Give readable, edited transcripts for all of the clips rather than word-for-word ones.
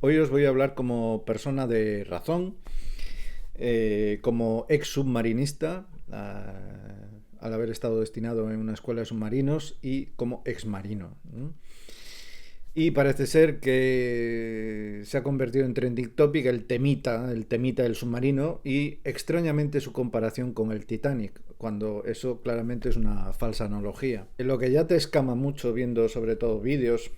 Hoy os voy a hablar como persona de razón, como ex submarinista, al haber estado destinado en una escuela de submarinos y como ex marino, ¿no? Y parece ser que se ha convertido en trending topic el temita del submarino y extrañamente su comparación con el Titanic, cuando eso claramente es una falsa analogía. Lo que ya te escama mucho viendo sobre todo vídeos,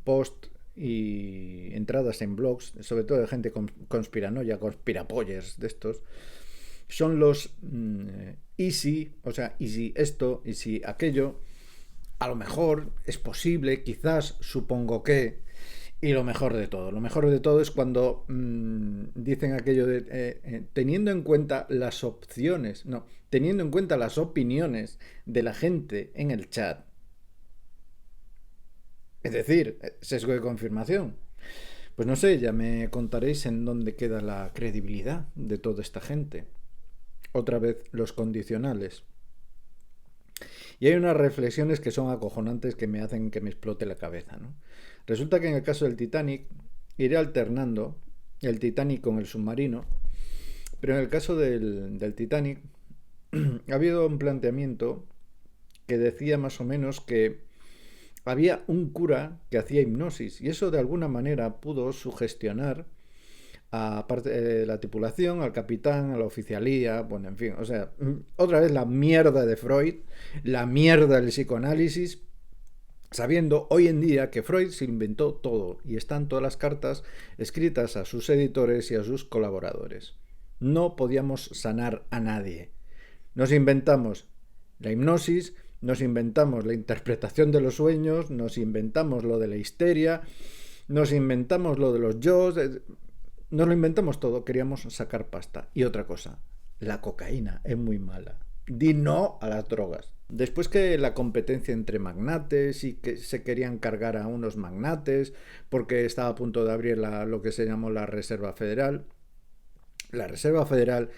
post y entradas en blogs, sobre todo de gente conspiranoia, conspirapollers de estos, son los easy, o sea, easy esto, easy aquello, a lo mejor, es posible, quizás, supongo que, y lo mejor de todo. Lo mejor de todo es cuando dicen aquello de teniendo en cuenta las opciones, no, teniendo en cuenta las opiniones de la gente en el chat. Es decir, sesgo de confirmación. Pues no sé, ya me contaréis en dónde queda la credibilidad de toda esta gente. Otra vez, los condicionales. Y hay unas reflexiones que son acojonantes que me hacen que me explote la cabeza, ¿no? Resulta que en el caso del Titanic iré alternando el Titanic con el submarino, pero en el caso del Titanic ha habido un planteamiento que decía más o menos que había un cura que hacía hipnosis y eso de alguna manera pudo sugestionar a parte de la tripulación, al capitán, a la oficialía, bueno, en fin, o sea, otra vez la mierda de Freud, la mierda del psicoanálisis, sabiendo hoy en día que Freud se inventó todo y están todas las cartas escritas a sus editores y a sus colaboradores. No podíamos sanar a nadie. Nos inventamos la hipnosis, nos inventamos la interpretación de los sueños, nos inventamos lo de la histeria, nos inventamos lo de los yo, nos lo inventamos todo, queríamos sacar pasta. Y otra cosa, la cocaína es muy mala. Di no a las drogas. Después que la competencia entre magnates y que se querían cargar a unos magnates porque estaba a punto de abrir lo que se llamó la Reserva Federal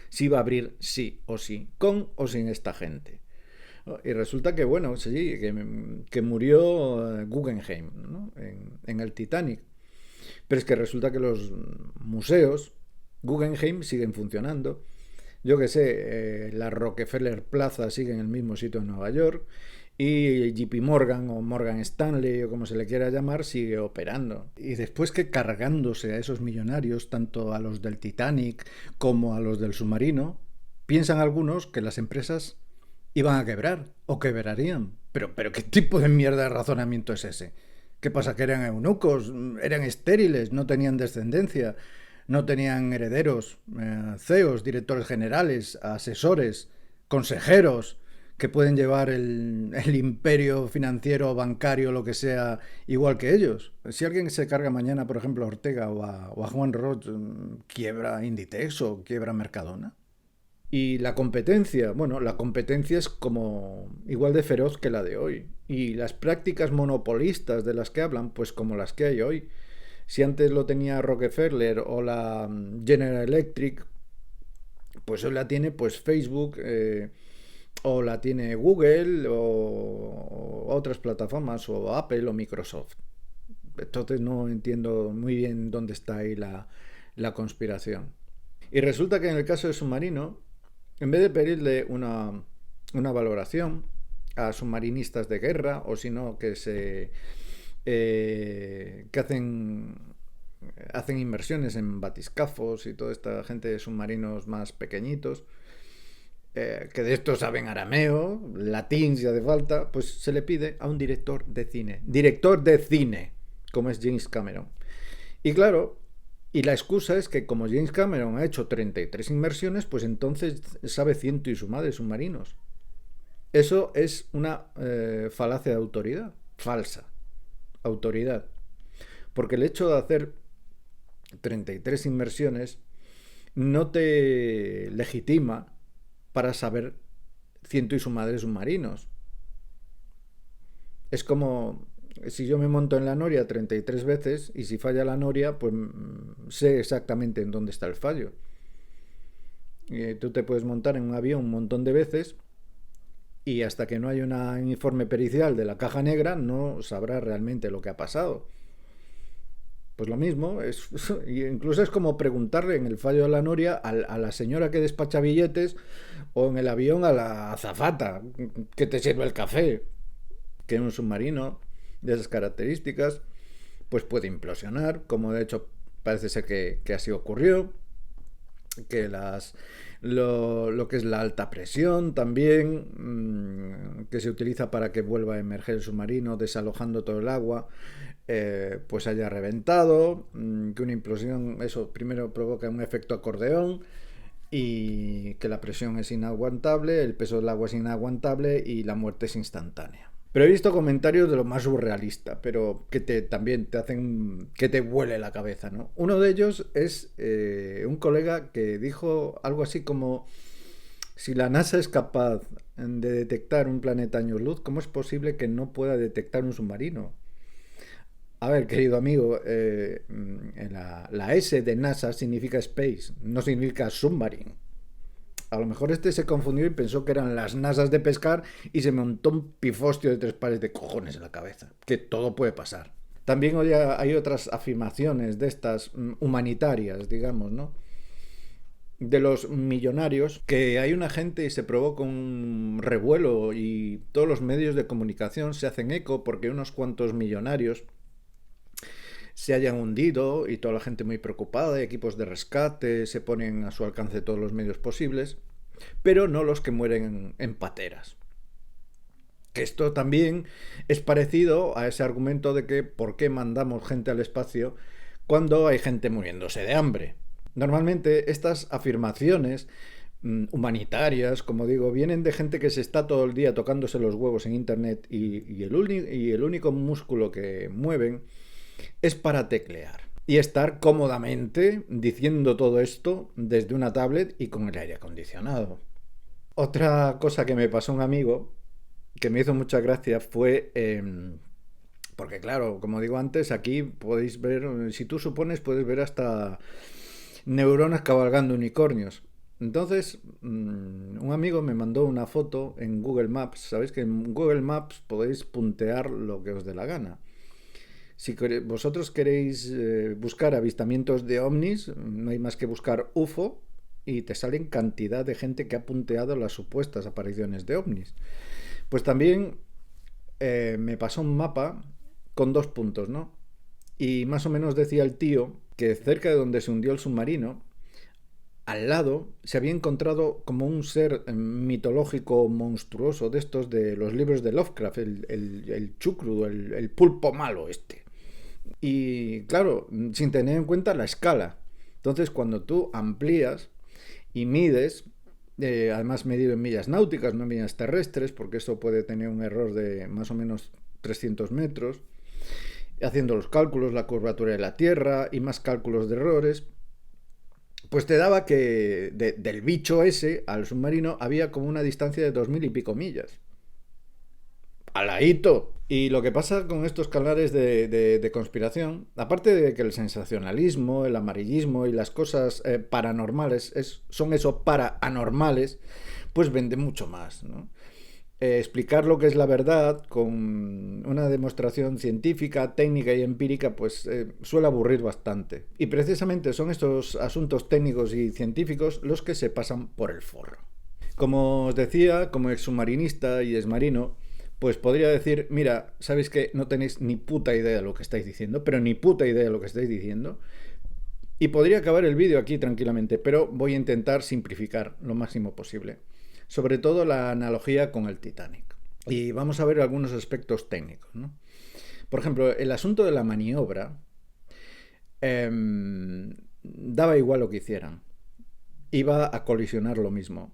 se iba a abrir sí o sí, con o sin esta gente. Y resulta que, bueno, sí, que murió Guggenheim, ¿no? en el Titanic. Pero es que resulta que los museos Guggenheim siguen funcionando. Yo que sé, la Rockefeller Plaza sigue en el mismo sitio en Nueva York y JP Morgan o Morgan Stanley o como se le quiera llamar sigue operando. Y después que cargándose a esos millonarios, tanto a los del Titanic como a los del submarino, piensan algunos que las empresas iban a quebrar o quebrarían. Pero ¿qué tipo de mierda de razonamiento es ese? ¿Qué pasa? ¿Que eran eunucos? ¿Eran estériles? ¿No tenían descendencia? ¿No tenían herederos? CEOs, directores generales, asesores, consejeros que pueden llevar el imperio financiero, bancario, lo que sea, igual que ellos. Si alguien se carga mañana, por ejemplo, a Ortega o a Juan Roch, quiebra Inditex o quiebra Mercadona. Y la competencia, bueno, la competencia es como igual de feroz que la de hoy. Y las prácticas monopolistas de las que hablan, pues como las que hay hoy. Si antes lo tenía Rockefeller o la General Electric, pues hoy la tiene pues Facebook, o la tiene Google o otras plataformas o Apple o Microsoft. Entonces no entiendo muy bien dónde está ahí la conspiración. Y resulta que en el caso de Submarino, en vez de pedirle una valoración a submarinistas de guerra, o si no, que hacen inversiones en batiscafos y toda esta gente de submarinos más pequeñitos, que de esto saben arameo, latín si hace falta, pues se le pide a un director de cine, como es James Cameron. Y claro, y la excusa es que como James Cameron ha hecho 33 inmersiones, pues entonces sabe ciento y su madre submarinos. Eso es una falacia de autoridad, falsa autoridad. Porque el hecho de hacer 33 inmersiones no te legitima para saber ciento y su madre submarinos. Es como si yo me monto en la noria 33 veces y si falla la noria, pues sé exactamente en dónde está el fallo. Tú te puedes montar en un avión un montón de veces y hasta que no hay un informe pericial de la caja negra no sabrás realmente lo que ha pasado. Pues lo mismo, incluso es como preguntarle en el fallo de la Noria a la señora que despacha billetes o en el avión a la azafata que te sirve el café, que un submarino de esas características pues puede implosionar, como de hecho parece ser que así ocurrió, que lo que es la alta presión también, que se utiliza para que vuelva a emerger el submarino, desalojando todo el agua, pues haya reventado, que una implosión, eso primero provoca un efecto acordeón y que la presión es inaguantable, el peso del agua es inaguantable y la muerte es instantánea. Pero he visto comentarios de lo más surrealista, pero que también te hacen que te vuele la cabeza, ¿no? Uno de ellos es un colega que dijo algo así como: si la NASA es capaz de detectar un planeta años luz, ¿cómo es posible que no pueda detectar un submarino? A ver, querido amigo, la S de NASA significa space, no significa submarine. A lo mejor este se confundió y pensó que eran las nasas de pescar y se montó un pifostio de 3 pares de cojones en la cabeza. Que todo puede pasar. También hoy hay otras afirmaciones de estas humanitarias, digamos, ¿no? De los millonarios, que hay una gente y se provoca un revuelo y todos los medios de comunicación se hacen eco porque unos cuantos millonarios se hayan hundido y toda la gente muy preocupada, y equipos de rescate se ponen a su alcance todos los medios posibles, pero no los que mueren en pateras. Que esto también es parecido a ese argumento de que por qué mandamos gente al espacio cuando hay gente muriéndose de hambre. Normalmente estas afirmaciones humanitarias, como digo, vienen de gente que se está todo el día tocándose los huevos en internet y el único músculo que mueven es para teclear y estar cómodamente diciendo todo esto desde una tablet y con el aire acondicionado. Otra cosa que me pasó un amigo que me hizo mucha gracia fue porque claro, como digo antes, aquí podéis ver, si tú supones, puedes ver hasta neuronas cabalgando unicornios. Entonces, un amigo me mandó una foto en Google Maps. Sabéis que en Google Maps podéis puntear lo que os dé la gana. Si vosotros queréis buscar avistamientos de ovnis, no hay más que buscar UFO y te salen cantidad de gente que ha punteado las supuestas apariciones de ovnis. Pues también me pasó un mapa con 2 puntos, ¿no? Y más o menos decía el tío que cerca de donde se hundió el submarino, al lado se había encontrado como un ser mitológico monstruoso de estos de los libros de Lovecraft, el chucru, el pulpo malo este. Y claro, sin tener en cuenta la escala. Entonces, cuando tú amplías y mides, además medido en millas náuticas, no en millas terrestres, porque eso puede tener un error de más o menos 300 metros, haciendo los cálculos, la curvatura de la Tierra y más cálculos de errores, pues te daba que del bicho ese al submarino había como una distancia de 2000 y pico millas. ¡Alaíto! Y lo que pasa con estos canales de conspiración, aparte de que el sensacionalismo, el amarillismo y las cosas paranormales son eso, para anormales, pues vende mucho más, ¿no? Explicar lo que es la verdad con una demostración científica, técnica y empírica, pues suele aburrir bastante. Y precisamente son estos asuntos técnicos y científicos los que se pasan por el forro. Como os decía, como exsubmarinista y exmarino, pues podría decir, mira, sabéis que no tenéis ni puta idea de lo que estáis diciendo, pero ni puta idea de lo que estáis diciendo. Y podría acabar el vídeo aquí tranquilamente, pero voy a intentar simplificar lo máximo posible. Sobre todo la analogía con el Titanic. Y vamos a ver algunos aspectos técnicos, ¿no? Por ejemplo, el asunto de la maniobra daba igual lo que hicieran. Iba a colisionar lo mismo.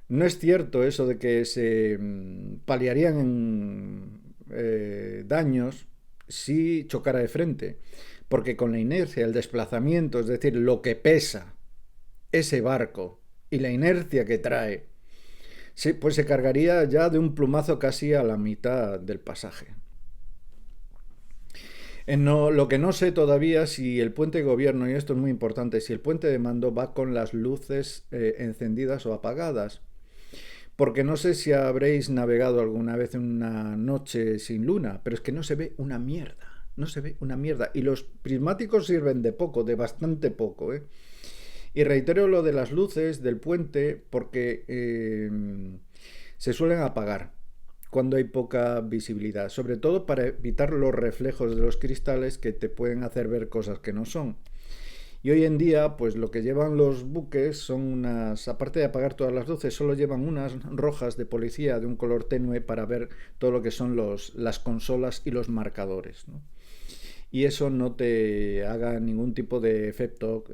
No es cierto eso de que se paliarían daños si chocara de frente, porque con la inercia, el desplazamiento, es decir, lo que pesa ese barco y la inercia que trae, sí, pues se cargaría ya de un plumazo casi a la mitad del pasaje. Lo que no sé todavía si el puente de gobierno, y esto es muy importante, si el puente de mando va con las luces encendidas o apagadas. Porque no sé si habréis navegado alguna vez en una noche sin luna, pero es que no se ve una mierda. no se ve una mierda. Y los prismáticos sirven de poco, de bastante poco, ¿eh? Y reitero lo de las luces del puente porque se suelen apagar cuando hay poca visibilidad, sobre todo para evitar los reflejos de los cristales que te pueden hacer ver cosas que no son. Y hoy en día, pues lo que llevan los buques son unas, aparte de apagar todas las luces, solo llevan unas rojas de policía de un color tenue para ver todo lo que son las consolas y los marcadores, ¿no? Y eso no te haga ningún tipo de efecto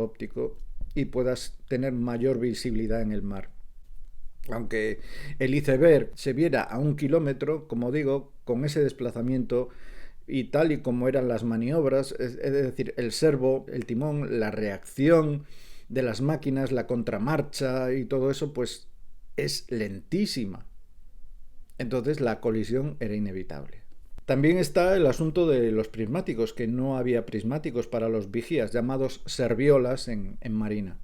óptico y puedas tener mayor visibilidad en el mar. Aunque el iceberg se viera a 1 kilómetro, como digo, con ese desplazamiento y tal y como eran las maniobras, es decir, el servo, el timón, la reacción de las máquinas, la contramarcha y todo eso, pues es lentísima. Entonces la colisión era inevitable. También está el asunto de los prismáticos, que no había prismáticos para los vigías, llamados serviolas en Marina.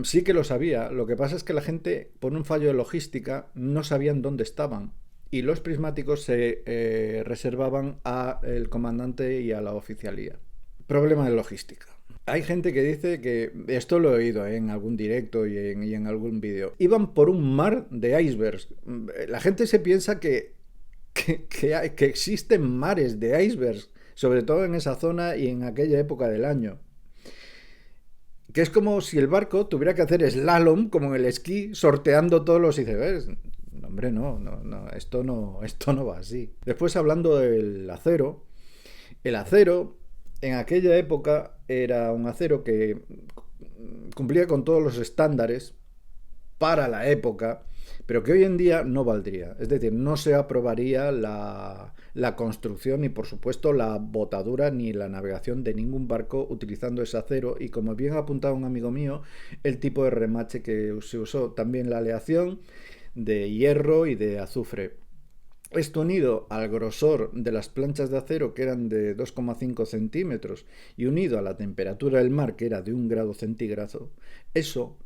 Sí que lo sabía, lo que pasa es que la gente, por un fallo de logística, no sabían dónde estaban. Y los prismáticos se reservaban al comandante y a la oficialía. Problema de logística. Hay gente que dice que, esto lo he oído en algún directo y en algún vídeo, iban por un mar de icebergs. La gente se piensa que existen mares de icebergs, sobre todo en esa zona y en aquella época del año. Que es como si el barco tuviera que hacer slalom, como en el esquí, sorteando todos los icebergs. No, hombre, esto no va así. Después, hablando del acero, el acero en aquella época era un acero que cumplía con todos los estándares para la época, pero que hoy en día no valdría. Es decir, no se aprobaría la construcción ni, por supuesto, la botadura ni la navegación de ningún barco utilizando ese acero. Y como bien ha apuntado un amigo mío, el tipo de remache que se usó, también la aleación de hierro y de azufre. Esto unido al grosor de las planchas de acero, que eran de 2,5 centímetros, y unido a la temperatura del mar, que era de 1 grado centígrado, eso,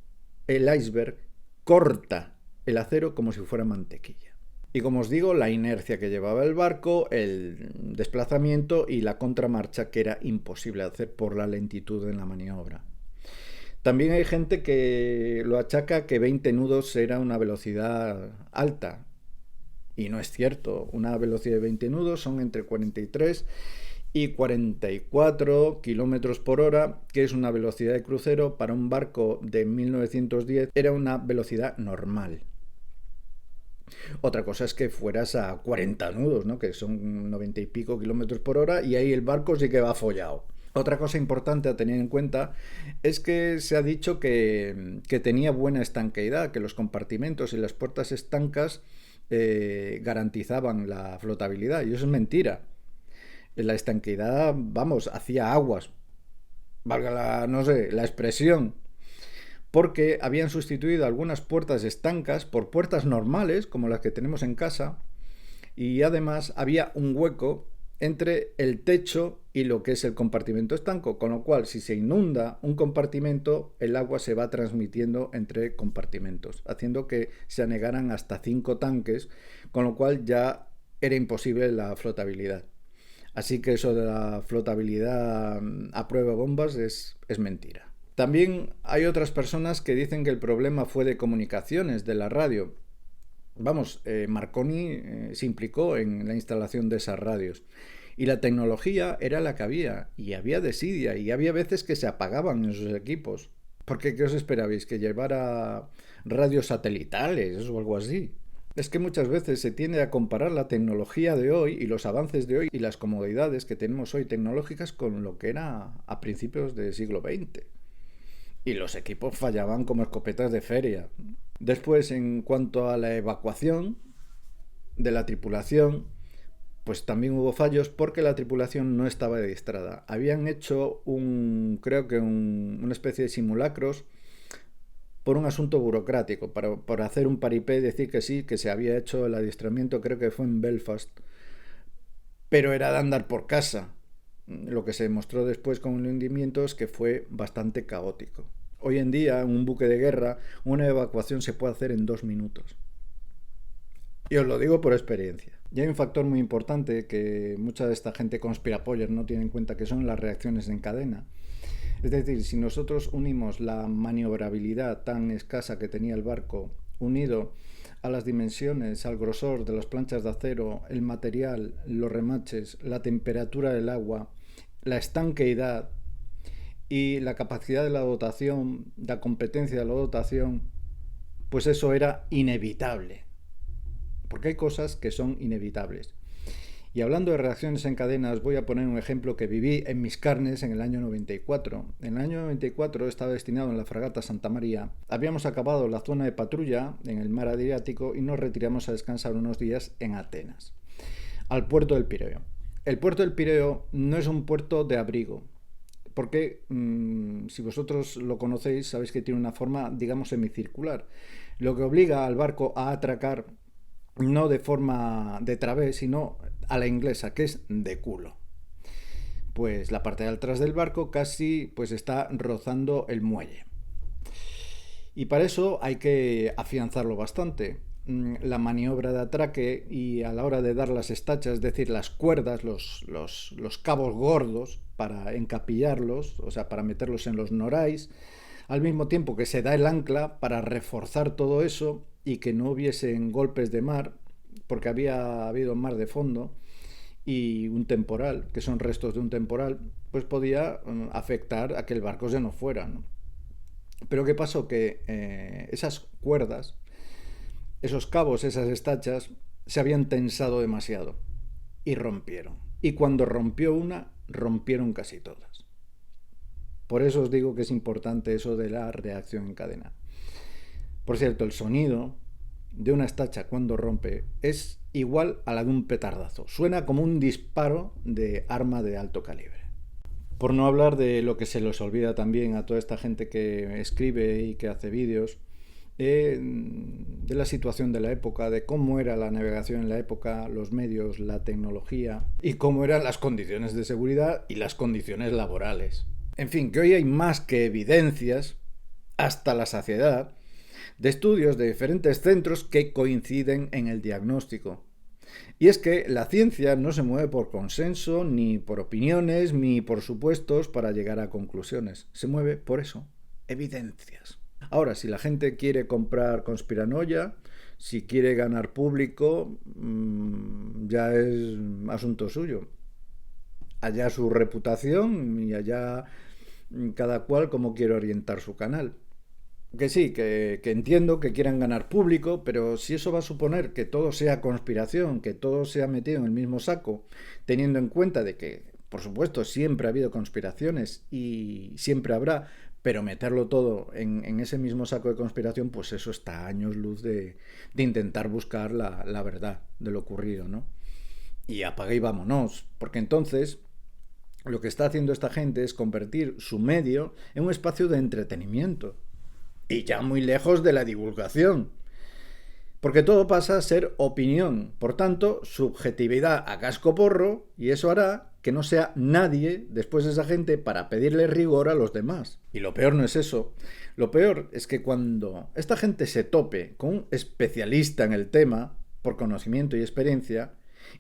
el iceberg, corta el acero como si fuera mantequilla. Y como os digo, la inercia que llevaba el barco, el desplazamiento y la contramarcha, que era imposible hacer por la lentitud en la maniobra. También hay gente que lo achaca que 20 nudos era una velocidad alta. Y no es cierto. Una velocidad de 20 nudos son entre 43 y 44 kilómetros por hora, que es una velocidad de crucero para un barco de 1910, era una velocidad normal. Otra cosa es que fueras a 40 nudos, ¿no? Que son 90 y pico kilómetros por hora, y ahí el barco sí que va follado. Otra cosa importante a tener en cuenta es que se ha dicho que tenía buena estanqueidad, que los compartimentos y las puertas estancas garantizaban la flotabilidad, y eso es mentira. La estanqueidad, vamos, hacía aguas, valga la expresión, porque habían sustituido algunas puertas estancas por puertas normales, como las que tenemos en casa, y además había un hueco entre el techo y lo que es el compartimento estanco, con lo cual si se inunda un compartimento, el agua se va transmitiendo entre compartimentos, haciendo que se anegaran hasta 5 tanques, con lo cual ya era imposible la flotabilidad. Así que eso de la flotabilidad a prueba de bombas es mentira. También hay otras personas que dicen que el problema fue de comunicaciones, de la radio. Vamos, Marconi se implicó en la instalación de esas radios. Y la tecnología era la que había. Y había desidia. Y había veces que se apagaban en sus equipos. Porque, ¿qué os esperabais? ¿Que llevara radios satelitales o algo así? Es que muchas veces se tiende a comparar la tecnología de hoy y los avances de hoy y las comodidades que tenemos hoy tecnológicas con lo que era a principios del siglo XX. Y los equipos fallaban como escopetas de feria. Después, en cuanto a la evacuación de la tripulación, pues también hubo fallos porque la tripulación no estaba adiestrada. Habían hecho una especie de simulacros por un asunto burocrático, para hacer un paripé y decir que sí, que se había hecho el adiestramiento, creo que fue en Belfast, pero era de andar por casa. Lo que se demostró después con el hundimiento es que fue bastante caótico. Hoy en día, en un buque de guerra, una evacuación se puede hacer en 2 minutos. Y os lo digo por experiencia. Y hay un factor muy importante que mucha de esta gente conspirapoller no tiene en cuenta, que son las reacciones en cadena. Es decir, si nosotros unimos la maniobrabilidad tan escasa que tenía el barco, unido a las dimensiones, al grosor de las planchas de acero, el material, los remaches, la temperatura del agua, la estanqueidad y la capacidad de la dotación, la competencia de la dotación, pues eso era inevitable. Porque hay cosas que son inevitables. Y hablando de reacciones en cadena, os voy a poner un ejemplo que viví en mis carnes en el año 94. En el año 94 estaba destinado en la fragata Santa María. Habíamos acabado la zona de patrulla en el mar Adriático y nos retiramos a descansar unos días en Atenas, al puerto del Pireo. El puerto del Pireo no es un puerto de abrigo, porque si vosotros lo conocéis, sabéis que tiene una forma, digamos, semicircular, lo que obliga al barco a atracar no de forma de través, sino a la inglesa, que es de culo. Pues la parte de atrás del barco casi pues está rozando el muelle. Y para eso hay que afianzarlo bastante. La maniobra de atraque y a la hora de dar las estachas, es decir, las cuerdas, los cabos gordos para encapillarlos, o sea, para meterlos en los norais, al mismo tiempo que se da el ancla para reforzar todo eso y que no hubiesen golpes de mar, porque había habido mar de fondo y un temporal, que son restos de un temporal, pues podía afectar a que el barco se nos fuera, ¿no? Pero ¿qué pasó? Que esas cuerdas, esos cabos, esas estachas, se habían tensado demasiado y rompieron. Y cuando rompió una, rompieron casi todas. Por eso os digo que es importante eso de la reacción en cadena. Por cierto, el sonido de una estacha cuando rompe es igual a la de un petardazo. Suena como un disparo de arma de alto calibre. Por no hablar de lo que se les olvida también a toda esta gente que escribe y que hace vídeos, de la situación de la época, de cómo era la navegación en la época, los medios, la tecnología y cómo eran las condiciones de seguridad y las condiciones laborales. En fin, que hoy hay más que evidencias, hasta la saciedad, de estudios de diferentes centros que coinciden en el diagnóstico. Y es que la ciencia no se mueve por consenso, ni por opiniones, ni por supuestos para llegar a conclusiones. Se mueve por eso, evidencias. Ahora, si la gente quiere comprar conspiranoia, si quiere ganar público, ya es asunto suyo. Allá su reputación y allá cada cual como quiere orientar su canal. Que sí, que entiendo que quieran ganar público, pero si eso va a suponer que todo sea conspiración, que todo sea metido en el mismo saco, teniendo en cuenta de que, por supuesto, siempre ha habido conspiraciones y siempre habrá, pero meterlo todo en ese mismo saco de conspiración, pues eso está a años luz de intentar buscar la verdad de lo ocurrido, ¿no? Y apague y vámonos, porque entonces lo que está haciendo esta gente es convertir su medio en un espacio de entretenimiento y ya muy lejos de la divulgación. Porque todo pasa a ser opinión, por tanto, subjetividad a cascoporro, y eso hará que no sea nadie después de esa gente para pedirle rigor a los demás. Y lo peor no es eso. Lo peor es que cuando esta gente se tope con un especialista en el tema, por conocimiento y experiencia,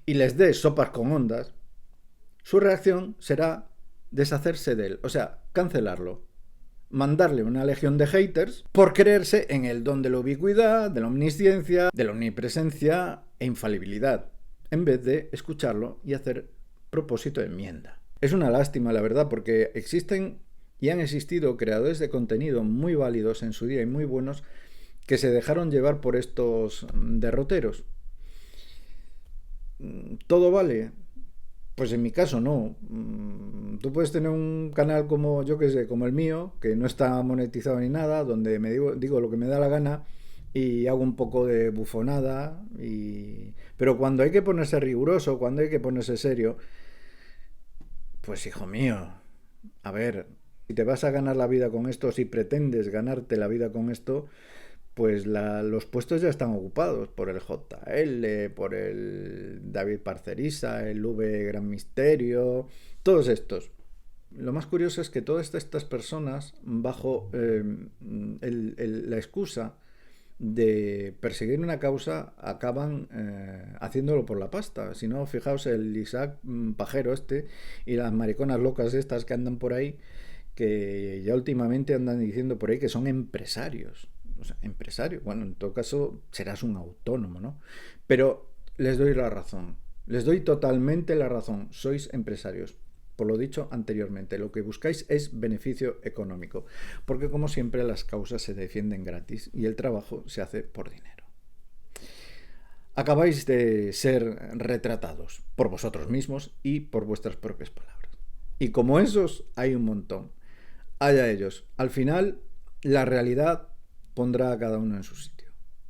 y les dé sopas con ondas, su reacción será deshacerse de él, o sea, cancelarlo. Mandarle una legión de haters por creerse en el don de la ubicuidad, de la omnisciencia, de la omnipresencia e infalibilidad, en vez de escucharlo y hacer propósito de enmienda. Es una lástima, la verdad, porque existen y han existido creadores de contenido muy válidos en su día y muy buenos que se dejaron llevar por estos derroteros. ¿Todo vale? Pues en mi caso no. Tú puedes tener un canal como, yo que sé, como el mío, que no está monetizado ni nada, donde me digo lo que me da la gana y hago un poco de bufonada. Pero cuando hay que ponerse riguroso, cuando hay que ponerse serio, pues hijo mío, a ver, si te vas a ganar la vida con esto, si pretendes ganarte la vida con esto, pues los puestos ya están ocupados por el JL, por el David Parcerisa, el V Gran Misterio, todos estos. Lo más curioso es que todas estas personas, bajo la excusa de perseguir una causa acaban haciéndolo por la pasta. Si no, fijaos el Isaac Pajero este y las mariconas locas estas que andan por ahí, que ya últimamente andan diciendo por ahí que son empresarios. O sea, empresario, bueno, en todo caso serás un autónomo, ¿no? Pero les doy la razón, les doy totalmente la razón, sois empresarios. Por lo dicho anteriormente, lo que buscáis es beneficio económico, porque como siempre las causas se defienden gratis y el trabajo se hace por dinero. Acabáis de ser retratados por vosotros mismos y por vuestras propias palabras. Y como esos hay un montón. Haya ellos. Al final, la realidad pondrá a cada uno en su sitio.